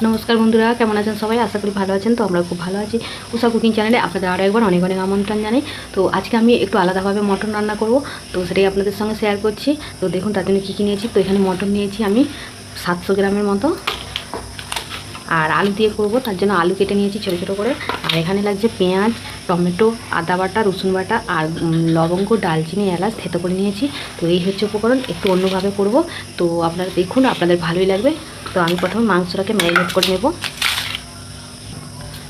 নমস্কার বন্ধুরা, কেমন আছেন সবাই? আশা করি ভালো আছেন। তো আমরা খুব ভালো আছি। উষা কুকিং চ্যানেলে আপনাদের আরও একবার অনেক অনেক আমন্ত্রণ জানাই। তো আজকে আমি একটু আলাদাভাবে মটন রান্না করব, তো সেটাই আপনাদের সঙ্গে শেয়ার করছি। তো দেখুন তার জন্য কী কী নিয়েছি। তো এখানে মটন নিয়েছি আমি 700 গ্রামের মতো, আর আলু দিয়ে করব, তার জন্য আলু কেটে নিয়েছি ছোটো ছোটো করে। আর এখানে লাগছে পেঁয়াজ, টমেটো, আদা বাটা, রসুন বাটা, আর লবঙ্গ, ডালচিনি, এলাচ থেতো করে নিয়েছি। তো এই হচ্ছে উপকরণ। একটু অন্যভাবে করব, তো আপনারা দেখুন, আপনাদের ভালোই লাগবে। তো আমি প্রথমে মাংসটাকে ম্যারিনেট করে নেব।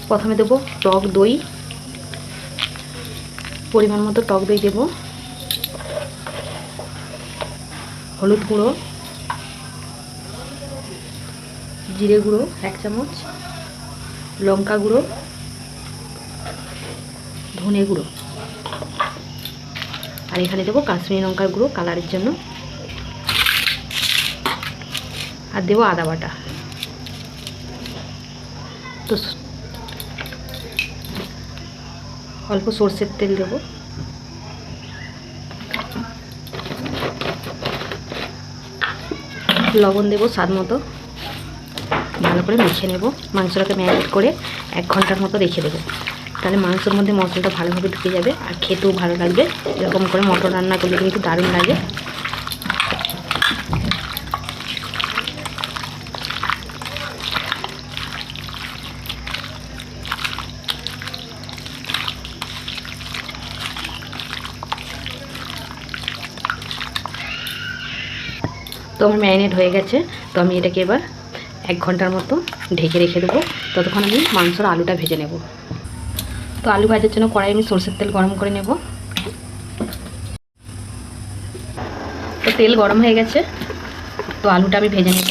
প্রথমে দেবো টক দই, পরিমাণ মতো টক দই দেব, হলুদ গুঁড়ো, জিরে গুঁড়ো 1 চামচ, লঙ্কা গুঁড়ো, ধনে গুঁড়ো, আর এখানে দেবো কাশ্মীরি লঙ্কার গুঁড়ো কালারের জন্য, আর দেবো আদা বাটা। তো অল্প সর্ষের তেল দেবো, লবণ দেবো স্বাদ মতো। ভালো করে মেখে নেব। মাংসটাকে ম্যারিনেট করে 1 ঘন্টার মতো রেখে দেবো, তাহলে মাংসের মধ্যে মশলাটা ভালোভাবে ঢুকে যাবে আর খেতেও ভালো লাগবে। এরকম করে মটন রান্না করলে কিন্তু দারুণ লাগে। তো আমার ম্যারিনেট হয়ে গেছে। তো আমি এটাকে এবার 1 ঘন্টার মতো ঢেকে রেখে দেবো। ততক্ষণ আমি মাংসর আলুটা ভেজে নেব। তো আলু ভাজার জন্য কড়াই আমি সরষের তেল গরম করে নেব। তো তেল গরম হয়ে গেছে, তো আলুটা আমি ভেজে নেব।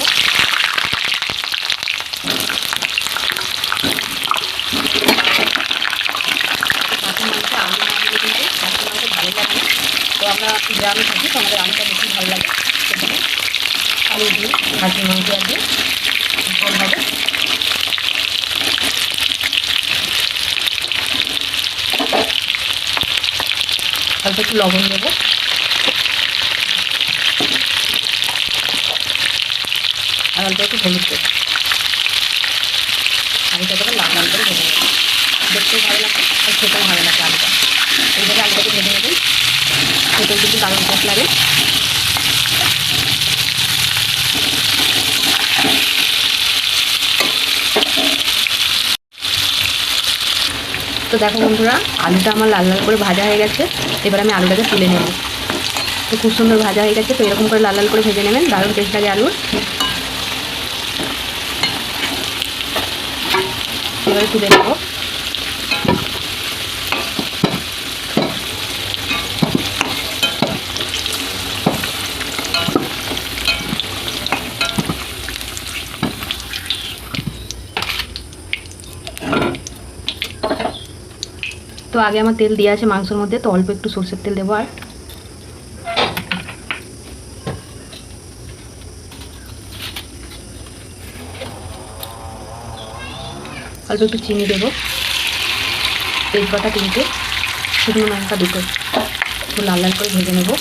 তো আমরা গ্রামে থাকি, তো আমাদের আলুটা বেশি ভালো লাগে। সেখানে আলু দিয়ে খাসির মাংস আছে ঝোল হবে। অল্প একটু লবণ দেবো, আর অল্প একটু হলুদ দেবো। আলুটা করে লাল লাল করে ভেজে নেবো। দেখতেও ভালো লাগে আর খেতেও ভালো লাগে আলুটা। এইভাবে আলুটাকে ভেজে নেবেন, খেতেও কিন্তু দারুণ টেস্ট লাগে। তো দেখো বন্ধুরা, আলুটা আমার লাল লাল করে ভাজা হয়ে গেছে। এবার আমি আলুটাকে তুলে নেব। তো খুব সুন্দর ভাজা হয়ে গেছে। তো এরকম করে লাল লাল করে ভেজে নেবেন, দারুণ টেস্ট লাগে আলুর। এবারে তুলে নেব। তো আগে আমার তেল দেওয়া আছে মাংসের মধ্যে, তো অল্প একটু সরষের তেল দেবো, আর অল্প একটু চিনি দেবো, তেজপাতা 3টে, শুকনো লঙ্কা 2টো, একটু লাল লাল করে ভেজে নেব।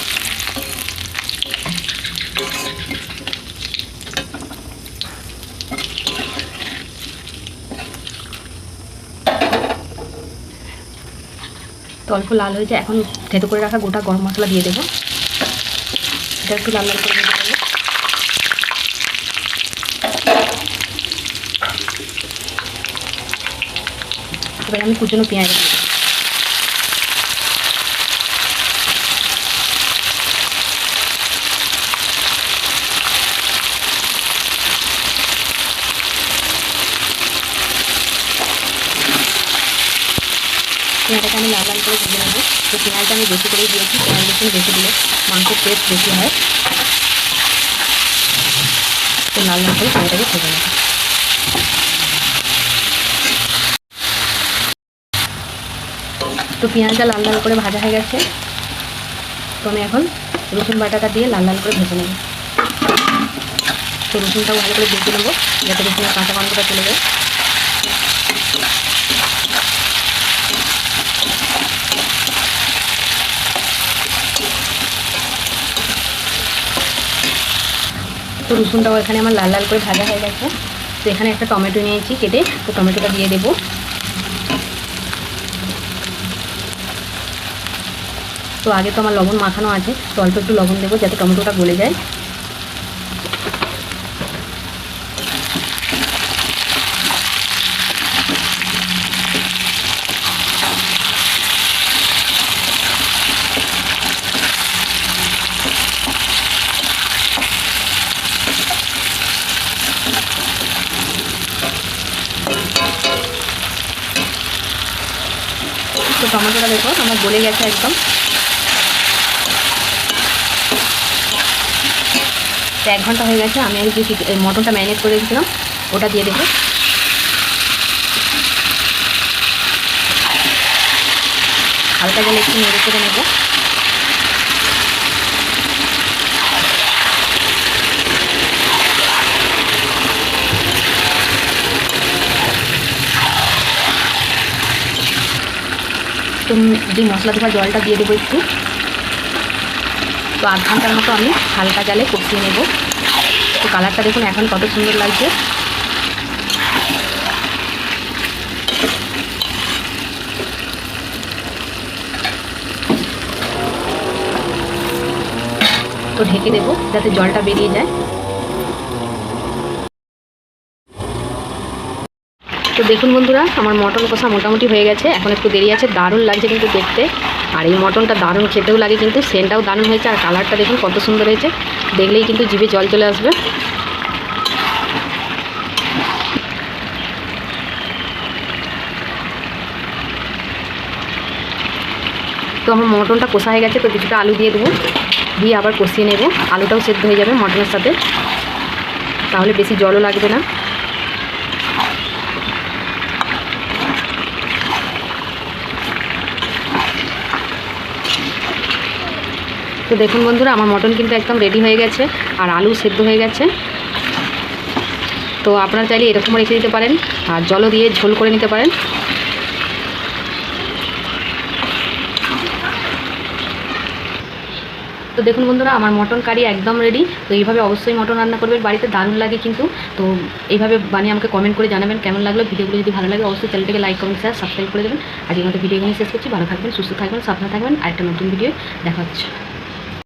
তো অল্প লাল হয়েছে, এখন থেতো করে রাখা গোটা গরম মশলা দিয়ে দেবো। এটা একটু লাল লাল করে ভেজে নেব। এবার আমি কুচনো পেঁয়াজ দেবো। পেঁয়াজটাকে আমি লাল লাল করে ভেজে নেব। তো পেঁয়াজটা আমি বেশি করেই দিয়েছি, পেঁয়াজ রসুন বেশি দিলে মাংসের টেস্ট বেশি হয়। তো লাল লাল করে পেঁয়াজটাকে ভেজে নেব। তো পেঁয়াজটা লাল লাল করে ভাজা হয়ে গেছে। তো আমি এখন রসুন বাটাটা দিয়ে লাল লাল করে ভেজে নেব। তো রসুনটাও ভালো করে ভেজে নেব, যাতে রসুনের কাঁচা গন্ধটা চলে যায়। তো রসুনটাও এখানে আমার লাল লাল করে ভাজা হয়ে গেছে। তো এখানে একটা টমেটো নিয়েছি কেটে, তো টমেটোটা দিয়ে দেবো। তো আগে তো আমার লবণ মাখানো আছে, তো অল্প একটু লবণ দেবো যাতে টমেটোটা গলে যায়। তো টমেটোটা দেখো আমার গলে গেছে একদম। তো 1 ঘন্টা হয়ে গেছে, আমি আগে যে মটনটা ম্যারিনেট করে রেখেছিলাম ওটা দিয়ে দেবো। হালকা জলে একটু নেড়ে করে নেবো। তো যে মশলা ধোয়া জলটা দিয়ে দেবো একটু। তো 8 ঘন্টার মতো আমি হালকা জালে কষিয়ে নেব। তো কালারটা দেখুন এখন কত সুন্দর লাগছে। তো ঢেকে দেবো যাতে জলটা বেরিয়ে যায়। তো দেখুন বন্ধুরা, আমার মটন কষা মোটামুটি হয়ে গেছে, এখন একটু দেরি আছে। দারুণ লাগছে কিন্তু দেখতে, আর এই মটনটা দারুণ খেতেও লাগে, কিন্তু সেন্টটাও দারুণ হয়েছে, আর কালারটা দেখুন কত সুন্দর হয়েছে, দেখলেই কিন্তু জিভে জল চলে আসবে। তো আমার মটনটা কষা হয়ে গেছে, তো কিছুটা আলু দিয়ে দেবো, দিয়ে আবার কষিয়ে নেব। আলুটাও সেদ্ধ হয়ে যাবে মটনের সাথে, তাহলে বেশি জলও লাগবে না। তো দেখুন বন্ধুরা, আমার মটন কিন্তু একদম রেডি হয়ে গেছে, আর আলু সেদ্ধ হয়ে গেছে। তো আপনারা চাইলে এরকম রেখে দিতে পারেন, আর জলও দিয়ে ঝোল করে নিতে পারেন। তো দেখুন বন্ধুরা, আমার মটন কারি একদম রেডি। তো এইভাবে অবশ্যই মটন রান্না করবেন বাড়িতে, দারুণ লাগে কিন্তু। তো এইভাবে বানিয়ে আমাকে কমেন্ট করে জানাবেন কেমন লাগলো। ভিডিওগুলো যদি ভালো লাগে অবশ্যই চ্যানেলটাকে লাইক কমেন্ট শেয়ার সাবস্ক্রাইব করে দেবেন। আজকের মতো ভিডিওগুলো শেষ করছি। ভালো থাকবেন, সুস্থ থাকবেন, সাবধানে থাকবেন। আরেকটা নতুন ভিডিও দেখা হচ্ছে।